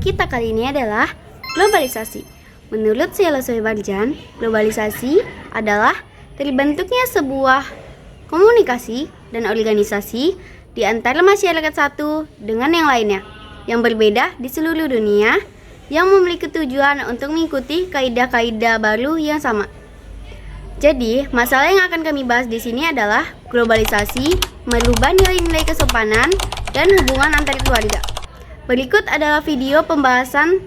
kita kali ini adalah globalisasi. Menurut Sheila Soebarjan, globalisasi adalah terbentuknya sebuah komunikasi dan organisasi di antara masyarakat satu dengan yang lainnya yang berbeda di seluruh dunia yang memiliki tujuan untuk mengikuti kaidah-kaidah baru yang sama. Jadi, masalah yang akan kami bahas di sini adalah globalisasi, merubah nilai-nilai kesopanan dan hubungan antar keluarga. Berikut adalah video pembahasan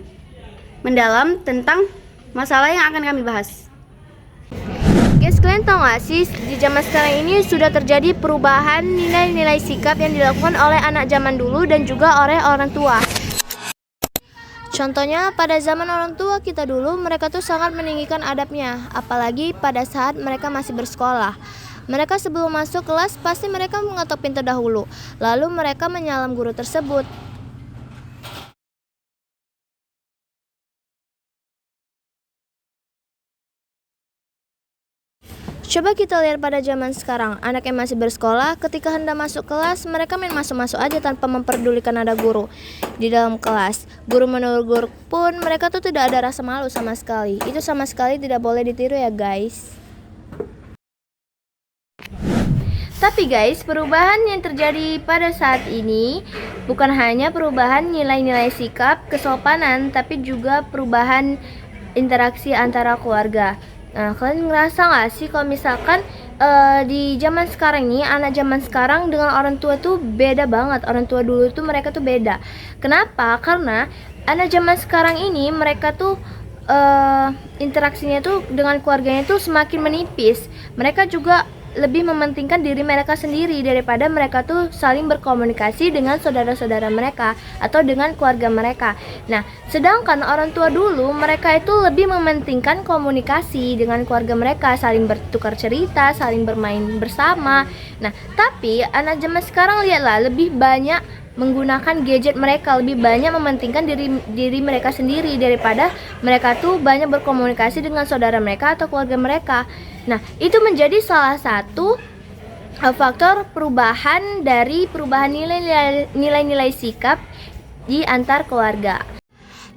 mendalam tentang masalah yang akan kami bahas. Guys, kalian tahu gak sih, di zaman sekarang ini sudah terjadi perubahan nilai-nilai sikap yang dilakukan oleh anak zaman dulu dan juga oleh orang tua. Contohnya, pada zaman orang tua kita dulu, mereka tuh sangat meninggikan adabnya, apalagi pada saat mereka masih bersekolah. Mereka sebelum masuk kelas, pasti mereka mengetok pintu dahulu, lalu mereka menyalam guru tersebut. Coba kita lihat pada zaman sekarang, anak yang masih bersekolah, ketika hendak masuk kelas, mereka main masuk-masuk aja tanpa memperdulikan ada guru di dalam kelas. Guru menegur pun mereka tuh tidak ada rasa malu sama sekali. Itu sama sekali tidak boleh ditiru ya guys. Tapi guys, perubahan yang terjadi pada saat ini bukan hanya perubahan nilai-nilai sikap, kesopanan, tapi juga perubahan interaksi antara keluarga. Nah, kalian ngerasa gak sih kalau misalkan di zaman sekarang ini, anak zaman sekarang dengan orang tua tuh beda banget. Orang tua dulu tuh mereka tuh beda. Kenapa? Karena anak zaman sekarang ini mereka tuh interaksinya tuh dengan keluarganya tuh semakin menipis. Mereka juga lebih mementingkan diri mereka sendiri daripada mereka tuh saling berkomunikasi dengan saudara-saudara mereka atau dengan keluarga mereka. Nah, sedangkan orang tua dulu mereka itu lebih mementingkan komunikasi dengan keluarga mereka, saling bertukar cerita, saling bermain bersama. Nah, tapi anak zaman sekarang lihatlah lebih banyak menggunakan gadget mereka, lebih banyak mementingkan diri mereka sendiri daripada mereka tuh banyak berkomunikasi dengan saudara mereka atau keluarga mereka. Nah, itu menjadi salah satu faktor perubahan nilai-nilai sikap di antar keluarga.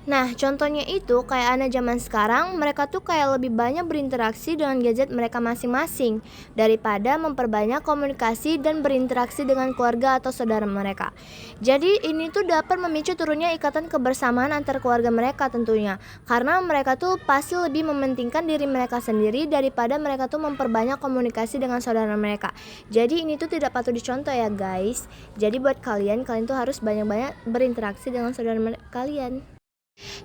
Nah, contohnya itu kayak anak zaman sekarang, mereka tuh kayak lebih banyak berinteraksi dengan gadget mereka masing-masing daripada memperbanyak komunikasi dan berinteraksi dengan keluarga atau saudara mereka. Jadi ini tuh dapat memicu turunnya ikatan kebersamaan antar keluarga mereka tentunya, karena mereka tuh pasti lebih mementingkan diri mereka sendiri daripada mereka tuh memperbanyak komunikasi dengan saudara mereka. Jadi ini tuh tidak patut dicontoh ya guys. Jadi buat kalian tuh harus banyak-banyak berinteraksi dengan saudara kalian.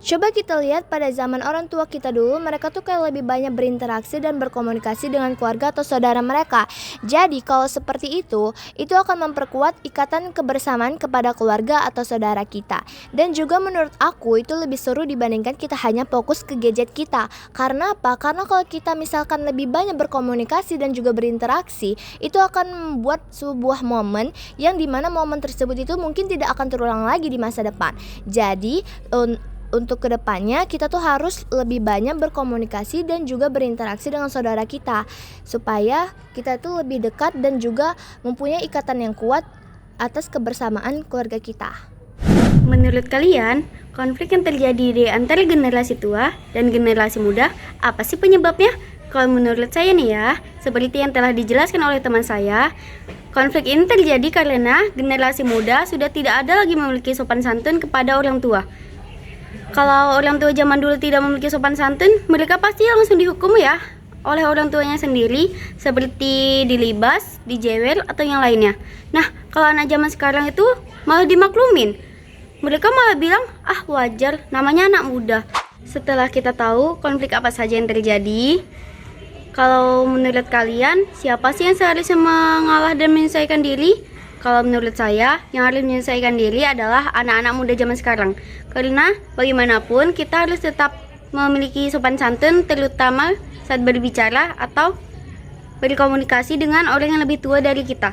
Coba kita lihat pada zaman orang tua kita dulu, mereka tuh kayak lebih banyak berinteraksi dan berkomunikasi dengan keluarga atau saudara mereka. Jadi kalau seperti itu akan memperkuat ikatan kebersamaan kepada keluarga atau saudara kita. Dan juga menurut aku itu lebih seru dibandingkan kita hanya fokus ke gadget kita. Karena apa? Karena kalau kita misalkan lebih banyak berkomunikasi dan juga berinteraksi, itu akan membuat sebuah momen yang dimana momen tersebut itu mungkin tidak akan terulang lagi di masa depan. Jadi untuk kedepannya kita tuh harus lebih banyak berkomunikasi dan juga berinteraksi dengan saudara kita supaya kita tuh lebih dekat dan juga mempunyai ikatan yang kuat atas kebersamaan keluarga kita. Menurut kalian, konflik yang terjadi di antara generasi tua dan generasi muda apa sih penyebabnya? Kalau menurut saya nih ya, seperti yang telah dijelaskan oleh teman saya, konflik ini terjadi karena generasi muda sudah tidak ada lagi memiliki sopan santun kepada orang tua. Kalau orang tua zaman dulu tidak memiliki sopan santun, mereka pasti langsung dihukum ya oleh orang tuanya sendiri, seperti dilibas, dijewer, atau yang lainnya. Nah, kalau anak zaman sekarang itu malah dimaklumin. Mereka malah bilang, wajar, namanya anak muda. Setelah kita tahu konflik apa saja yang terjadi, kalau menurut kalian, siapa sih yang seharusnya mengalah dan menyelesaikan diri? Kalau menurut saya, yang harus menyelesaikan diri adalah anak-anak muda zaman sekarang. Karena bagaimanapun kita harus tetap memiliki sopan santun, terutama saat berbicara atau berkomunikasi dengan orang yang lebih tua dari kita.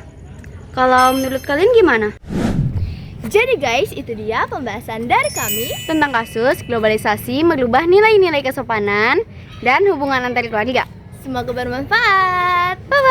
Kalau menurut kalian gimana? Jadi guys, itu dia pembahasan dari kami tentang kasus globalisasi merubah nilai-nilai kesopanan dan hubungan antar keluarga. Semoga bermanfaat. Bye-bye.